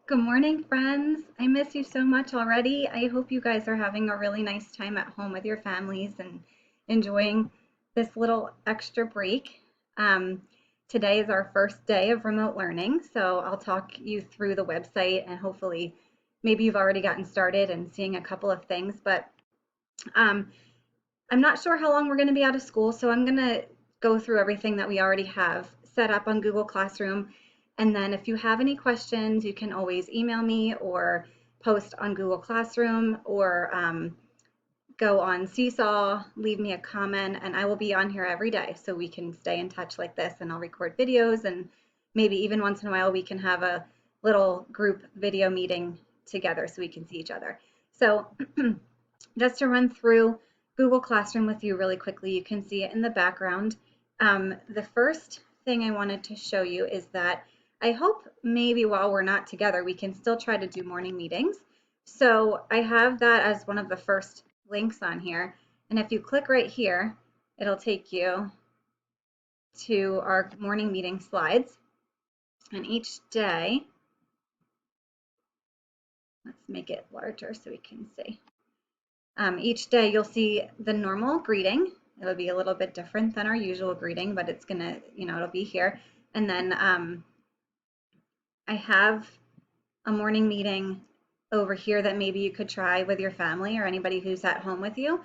Good morning, friends. I miss you so much already. I hope you guys are having a really nice time at home with your families and enjoying this little extra break. Um, Today is our first day of remote learning, so I'll talk you through the website and hopefully maybe you've already gotten started and seeing a couple of things, but um, I'm not sure how long we're going to be out of school, so I'm going to go through everything that we already have set up on Google Classroom. And then if you have any questions, you can always email me or post on Google Classroom or go on Seesaw, leave me a comment, and I will be on here every day so we can stay in touch like this. And I'll record videos, and maybe even once in a while we can have a little group video meeting together so we can see each other. So just to run through Google Classroom with you really quickly, you can see it in the background. The first thing I wanted to show you is that I hope maybe while we're not together, we can still try to do morning meetings. So I have that as one of the first links on here. And if you click right here, it'll take you to our morning meeting slides. And each day, let's make it larger so we can see. Each day you'll see the normal greeting. It'll be a little bit different than our usual greeting, but it's gonna, it'll be here. And then I have a morning meeting over here that maybe you could try with your family or anybody who's at home with you.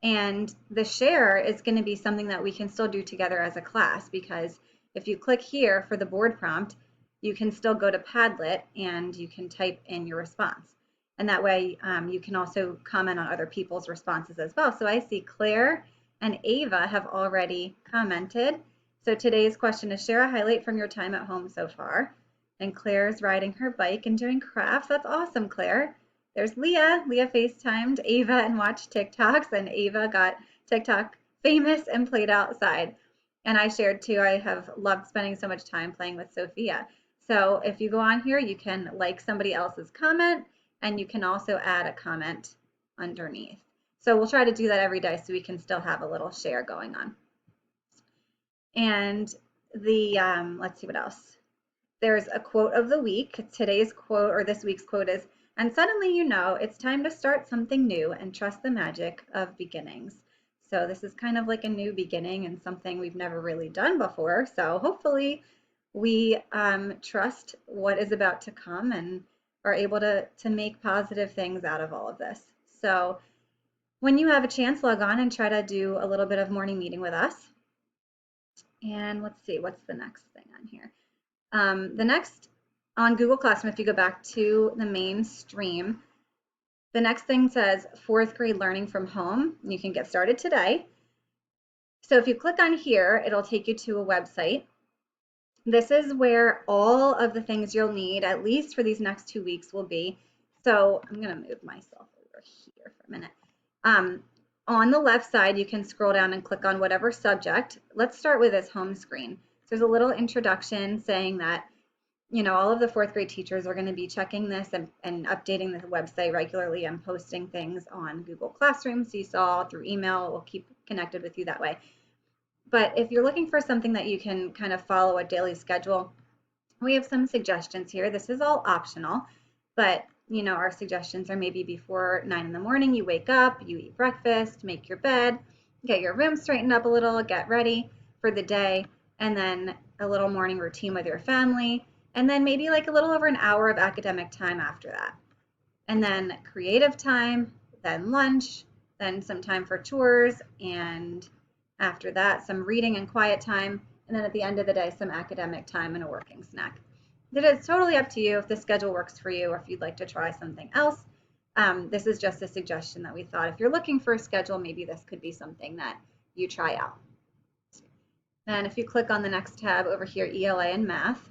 And the share is going to be something that we can still do together as a class, because if you click here for the board prompt, you can still go to Padlet and you can type in your response. And that way you can also comment on other people's responses as well. So I see Claire and Ava have already commented. So today's question is, share a highlight from your time at home so far. And Claire's riding her bike and doing crafts. That's awesome, Claire. There's Leah. Leah FaceTimed Ava and watched TikToks, and Ava got TikTok famous and played outside. And I shared too, I have loved spending so much time playing with Sophia. So if you go on here, you can like somebody else's comment, and you can also add a comment underneath. So we'll try to do that every day so we can still have a little share going on. And the, let's see what else. There's a quote of the week. Today's quote, or this week's quote, is, and suddenly you know it's time to start something new and trust the magic of beginnings. So this is kind of like a new beginning and something we've never really done before. So hopefully we trust what is about to come and are able to make positive things out of all of this. So when you have a chance, log on and try to do a little bit of morning meeting with us. And let's see, what's the next thing on here? The next on Google Classroom, if you go back to the main stream, the next thing says fourth grade learning from home. You can get started today. So if you click on here, it'll take you to a website. This is where all of the things you'll need, at least for these next 2 weeks, will be. So I'm going to move myself over here for a minute. On the left side, you can scroll down and click on whatever subject. Let's start with this home screen. So there's a little introduction saying that, all of the fourth grade teachers are going to be checking this and updating the website regularly and posting things on Google Classroom, Seesaw, through email. We'll keep connected with you that way. But if you're looking for something that you can kind of follow a daily schedule, we have some suggestions here. This is all optional, but our suggestions are maybe before 9 in the morning, you wake up, you eat breakfast, make your bed, get your room straightened up a little, get ready for the day, and then a little morning routine with your family, and then maybe like a little over an hour of academic time after that. And then creative time, then lunch, then some time for chores, and after that, some reading and quiet time, and then at the end of the day, some academic time and a working snack. It is totally up to you if the schedule works for you or if you'd like to try something else. This is just a suggestion that we thought if you're looking for a schedule, maybe this could be something that you try out. Then if you click on the next tab over here, ELA and math.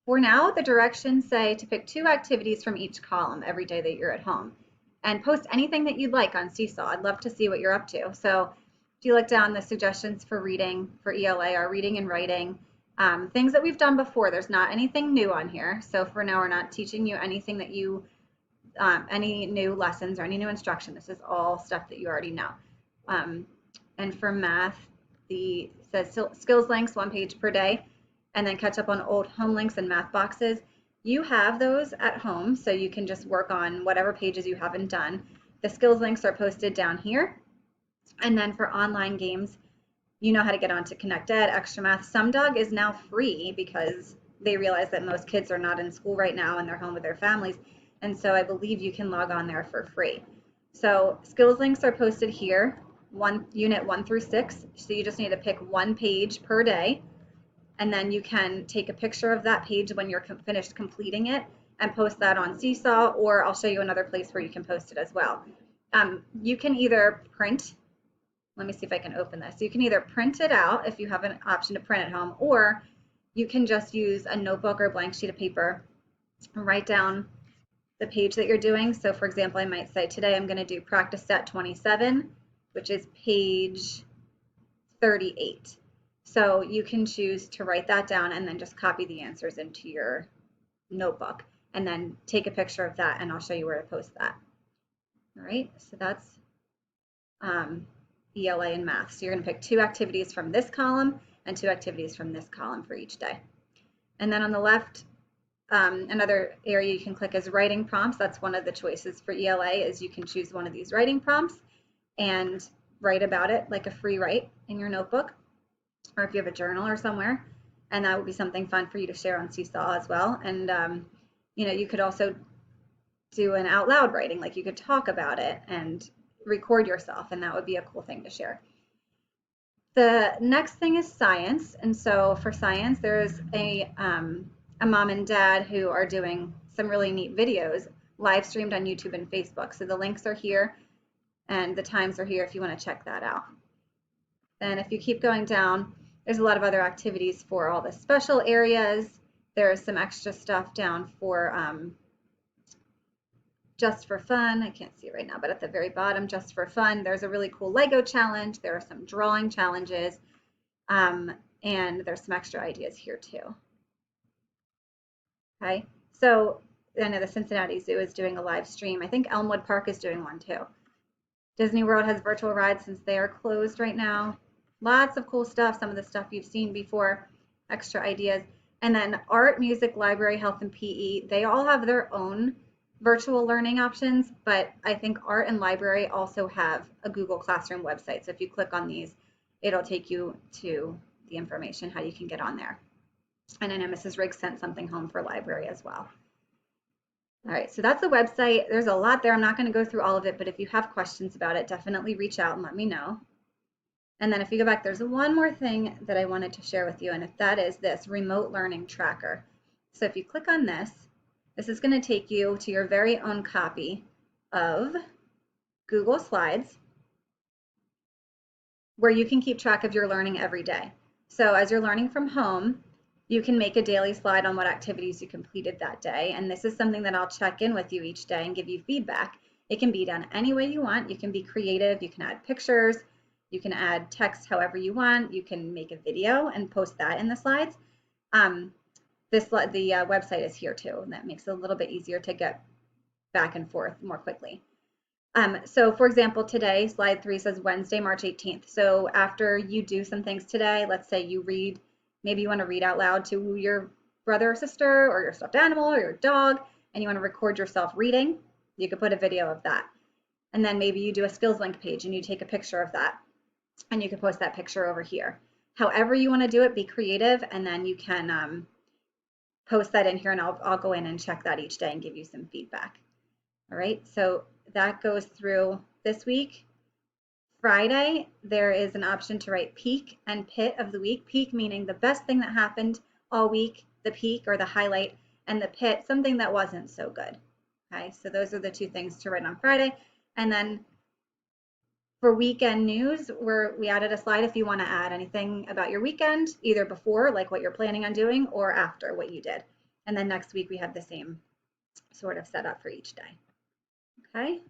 For now, the directions say to pick 2 activities from each column every day that you're at home and post anything that you'd like on Seesaw. I'd love to see what you're up to. So if you look down, the suggestions for reading for ELA are reading and writing, things that we've done before. There's not anything new on here. So for now, we're not teaching you anything that any new lessons or any new instruction. This is all stuff that you already know. And for math, the says skills links 1 page per day. and then catch up on old home links and math boxes. You have those at home, so you can just work on whatever pages you haven't done. The skills links are posted down here. And then for online games, you know how to get onto ConnectEd, Extra Math. SumDog is now free because they realize that most kids are not in school right now and they're home with their families. And so I believe you can log on there for free. So skills links are posted here, unit 1 through 6. So you just need to pick one page per day. And then you can take a picture of that page when you're finished completing it and post that on Seesaw, or I'll show you another place where you can post it as well. You can either print, let me see if I can open this. You can either print it out if you have an option to print at home, or you can just use a notebook or a blank sheet of paper and write down the page that you're doing. So for example, I might say today I'm going to do practice set 27, which is page 38. So you can choose to write that down and then just copy the answers into your notebook and then take a picture of that, and I'll show you where to post that. All right, so that's ELA and math. So you're going to pick 2 activities from this column and 2 activities from this column for each day. And then on the left, another area you can click is writing prompts. That's one of the choices for ELA, is you can choose one of these writing prompts and write about it like a free write in your notebook, or if you have a journal or somewhere, and that would be something fun for you to share on Seesaw as well. And you know, you could also do an out loud writing, like you could talk about it and record yourself, and that would be a cool thing to share. The next thing is science, and so for science, there's a mom and dad who are doing some really neat videos live streamed on YouTube and Facebook. So the links are here and the times are here if you want to check that out. Then if you keep going down, there's a lot of other activities for all the special areas. There's some extra stuff down for just for fun. I can't see it right now, but at the very bottom, just for fun, there's a really cool Lego challenge. There are some drawing challenges, and there's some extra ideas here too. Okay, so I know the Cincinnati Zoo is doing a live stream. I think Elmwood Park is doing one too. Disney World has virtual rides since they are closed right now. Lots of cool stuff, some of the stuff you've seen before, extra ideas. And then art, music, library, health, and PE, they all have their own virtual learning options, but I think art and library also have a Google Classroom website. So if you click on these, it'll take you to the information, how you can get on there. And I know Mrs. Riggs sent something home for library as well. All right, so that's the website. There's a lot there. I'm not going to go through all of it, but if you have questions about it, definitely reach out and let me know. And then if you go back, there's one more thing that I wanted to share with you, and if that is this remote learning tracker. So if you click on this, this is going to take you to your very own copy of Google Slides, where you can keep track of your learning every day. So as you're learning from home, you can make a daily slide on what activities you completed that day. And this is something that I'll check in with you each day and give you feedback. It can be done any way you want. You can be creative. You can add pictures. You can add text however you want. You can make a video and post that in the slides. The website is here too, and that makes it a little bit easier to get back and forth more quickly. So for example, today, slide 3 says Wednesday, March 18th. So after you do some things today, let's say you read, maybe you want to read out loud to your brother or sister or your stuffed animal or your dog, and you want to record yourself reading, you could put a video of that. And then maybe you do a skills link page and you take a picture of that, and you can post that picture over here. However you want to do it, be creative, and then you can post that in here, and I'll go in and check that each day and give you some feedback. All right, so that goes through this week. Friday, there is an option to write peak and pit of the week. Peak meaning the best thing that happened all week, the peak or the highlight, and the pit, something that wasn't so good. Okay, so those are the 2 things to write on Friday. And then for weekend news, we added a slide if you want to add anything about your weekend, either before, like what you're planning on doing, or after what you did. And then next week we have the same sort of setup for each day. Okay.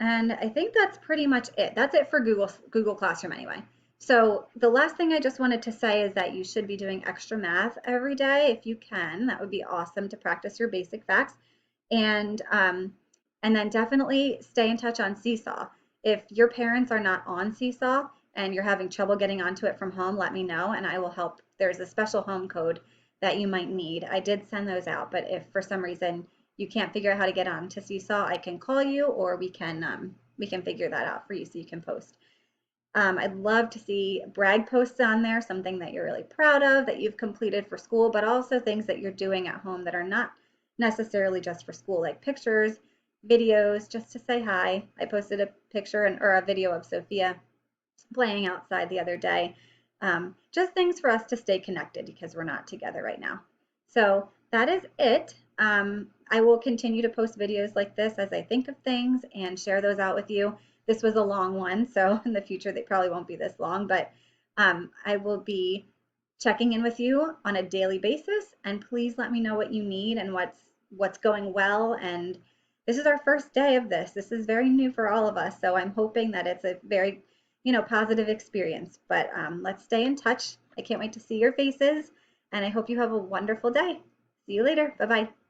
And I think that's pretty much it. That's it for Google Classroom anyway. So the last thing I just wanted to say is that you should be doing extra math every day if you can. That would be awesome to practice your basic facts. And then definitely stay in touch on Seesaw. If your parents are not on Seesaw, and you're having trouble getting onto it from home, let me know and I will help. There's a special home code that you might need. I did send those out, but if for some reason you can't figure out how to get on to Seesaw, I can call you or we can figure that out for you so you can post. I'd love to see brag posts on there, something that you're really proud of that you've completed for school, but also things that you're doing at home that are not necessarily just for school, like pictures, videos, just to say hi. I posted a picture or a video of Sophia playing outside the other day. Just things for us to stay connected because we're not together right now. So that is it. I will continue to post videos like this as I think of things and share those out with you. This was a long one, so in the future they probably won't be this long, but I will be checking in with you on a daily basis, and please let me know what you need and what's going well. And this is our first day of this. This is very new for all of us, so I'm hoping that it's a very, positive experience. But let's stay in touch. I can't wait to see your faces, and I hope you have a wonderful day. See you later. Bye-bye.